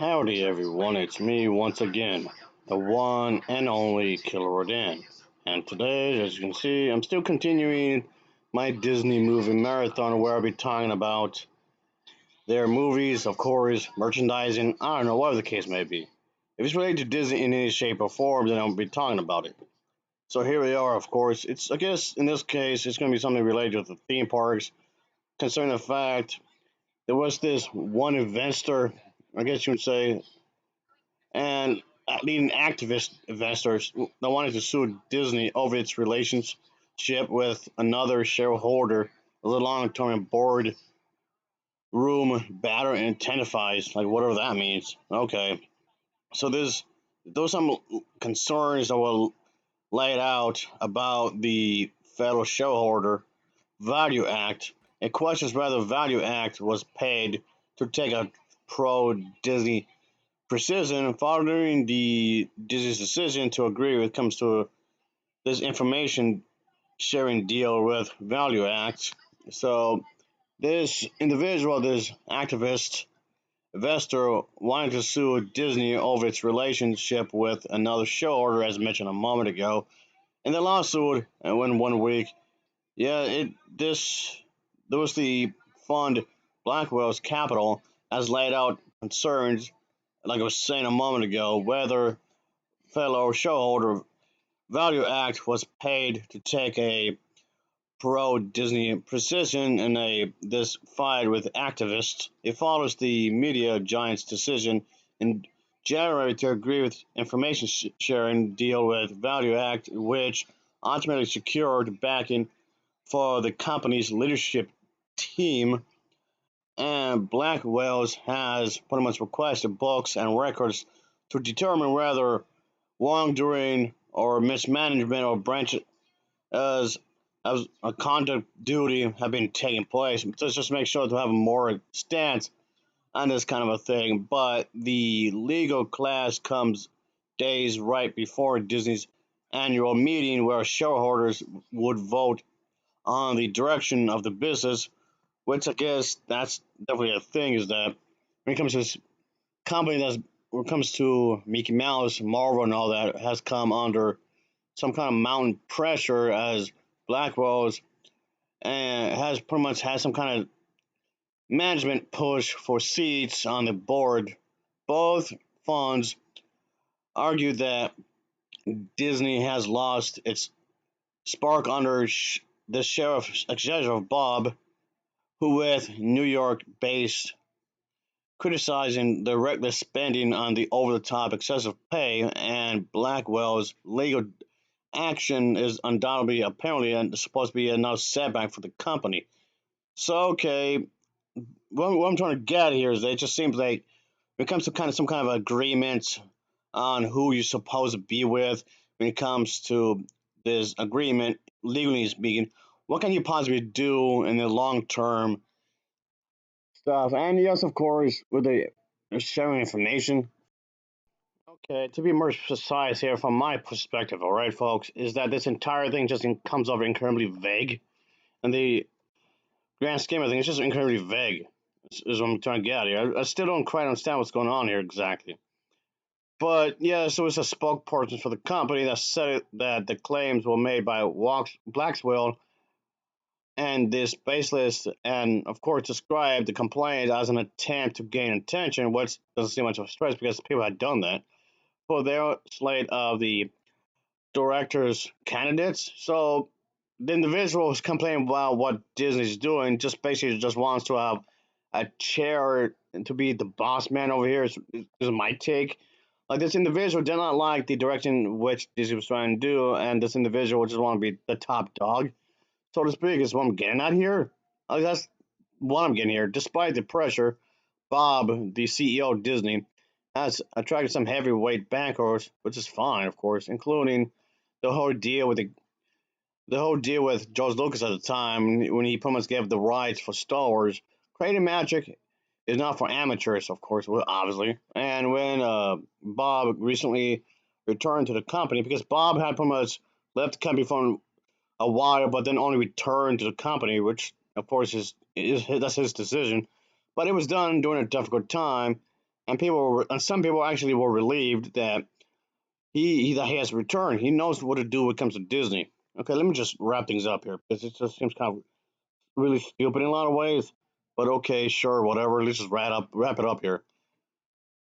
Howdy everyone, it's me once again, the one and only Killer Rodan. And today, as you can see, I'm still continuing my Disney movie marathon where I'll be talking about their movies, of course, merchandising, I don't know, whatever the case may be. If it's related to Disney in any shape or form, then I'll be talking about it. So here we are, of course. I guess in this case, it's going to be something related to the theme parks, concerning the fact there was this one investor, I guess you would say, and leading activist investors that wanted to sue Disney over its relationship with another shareholder, a long-term board room batter intensifies, like whatever that means. Okay, so there's some concerns that were laid out about the Federal Shareholder Value Act. It questions whether the Value Act was paid to take a pro-Disney precision following the Disney's decision to agree when it comes to this information sharing deal with Value Act. So this individual, this activist investor, wanted to sue Disney over its relationship with another shareholder, as mentioned a moment ago. In the lawsuit, and went 1 week. Yeah, it this there was the fund Blackwell's Capital has laid out concerns, like I was saying a moment ago, whether fellow shareholder Value Act was paid to take a pro Disney position in a this fight with activists. It follows the media giant's decision in January to agree with information sharing deal with Value Act, which ultimately secured backing for the company's leadership team. And Blackwell's has pretty much requested books and records to determine whether wrongdoing or mismanagement or branch as as a conduct duty have been taking place. Let's just make sure to have a more stance on this kind of a thing. But the legal class comes days right before Disney's annual meeting where shareholders would vote on the direction of the business, which I guess that's definitely a thing, is that when it comes to this company that's when it comes to Mickey Mouse, Marvel, and all that, has come under some kind of mountain pressure as Blackwell's and has pretty much had some kind of management push for seats on the board. Both funds argue that Disney has lost its spark under the sheriff executive Bob, who with New York based criticizing the reckless spending on the over-the-top excessive pay, and Blackwell's legal action is undoubtedly apparently supposed to be another setback for the company. So okay, what I'm trying to get here is that it just seems like when it comes to kind of some kind of agreement on who you're supposed to be with when it comes to this agreement, legally speaking, what can you possibly do in the long term stuff? And yes, of course, with the sharing information. Okay, to be more precise here, from my perspective, all right, folks, is that this entire thing just comes over incredibly vague. And the grand scheme of things, it's just incredibly vague, is what I'm trying to get at here. I still don't quite understand what's going on here exactly. But yeah, so it's a spokesperson for the company that said that the claims were made by Blackwell and this baseless, and of course described the complaint as an attempt to gain attention, which doesn't seem much of a stretch because people had done that for their slate of the directors candidates. So the individual who's complaining about what Disney's doing just basically just wants to have a chair to be the boss man over here is my take. Like this individual did not like the direction which Disney was trying to do, and this individual just want to be the top dog, so to speak, is what I'm getting at here. Like that's what I'm getting here. Despite the pressure, Bob, the CEO of Disney, has attracted some heavyweight bankers, which is fine, of course, including the whole deal with the whole deal with George Lucas at the time when he pretty much gave the rights for Star Wars. Creating magic is not for amateurs, of course, well, obviously. And when Bob recently returned to the company, because Bob had pretty much left the company for a while, but then only returned to the company, which of course is that's his decision. But it was done during a difficult time, and some people actually were relieved that that he has returned. He knows what to do when it comes to Disney. Okay, let me just wrap things up here because it just seems kind of really stupid in a lot of ways. But okay, sure, whatever. Let's just wrap it up here.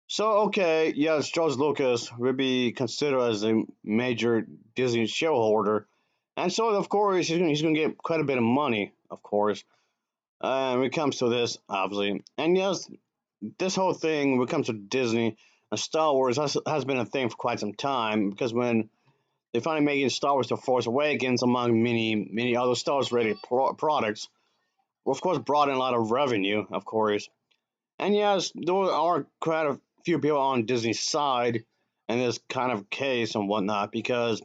So okay, yes, George Lucas will be considered as a major Disney shareholder, and so of course he's gonna get quite a bit of money, of course. When it comes to this, obviously, and yes, this whole thing when it comes to Disney and Star Wars has been a thing for quite some time because when they finally making Star Wars: The Force Awakens among many other Star Wars related products, well, of course, brought in a lot of revenue, of course. And yes, there are quite a few people on Disney's side in this kind of case and whatnot because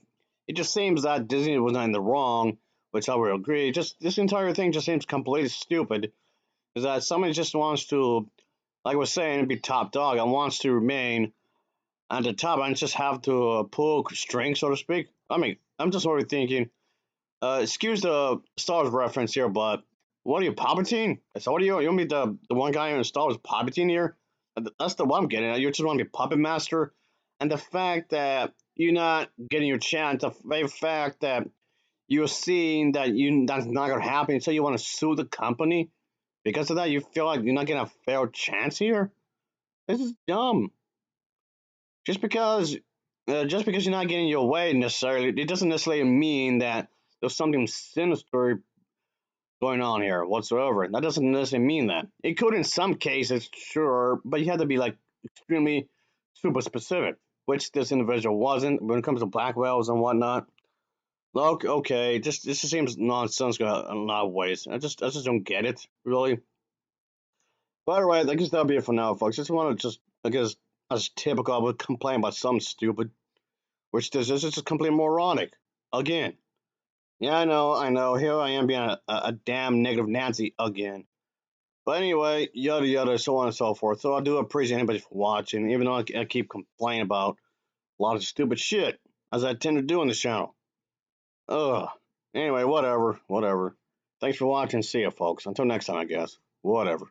it just seems that Disney was not in the wrong, which I would agree. Just this entire thing just seems completely stupid. Is that somebody just wants to, like I was saying, be top dog and wants to remain at the top and just have to pull string, so to speak. I mean, I'm just already thinking. Excuse the Star Wars reference here, but what are you, Palpatine? So what are you? You want to be the one guy in Star Wars Palpatine here? That's the what I'm getting at. You just want to be puppet master, and the fact that you're not getting your chance, the very fact that you're seeing that that's not gonna happen, so you want to sue the company because of that. You feel like you're not getting a fair chance here. This is dumb. Just because you're not getting your way necessarily, it doesn't necessarily mean that there's something sinister going on here whatsoever. That doesn't necessarily mean that. It could in some cases, sure, but you have to be like extremely super specific, which this individual wasn't when it comes to black whales and whatnot. Look, okay, just this just seems nonsensical in a lot of ways. I just don't get it really. But alright, I guess that'll be it for now, folks. Just want to I guess as typical, I would complain about something stupid, which this is just completely moronic. Again. Yeah, I know. Here I am being a damn negative Nancy again. But anyway, yada yada, so on and so forth. So I do appreciate anybody for watching, even though I keep complaining about a lot of stupid shit, as I tend to do on this channel. Ugh. Anyway, whatever. Thanks for watching. See ya, folks. Until next time, I guess. Whatever.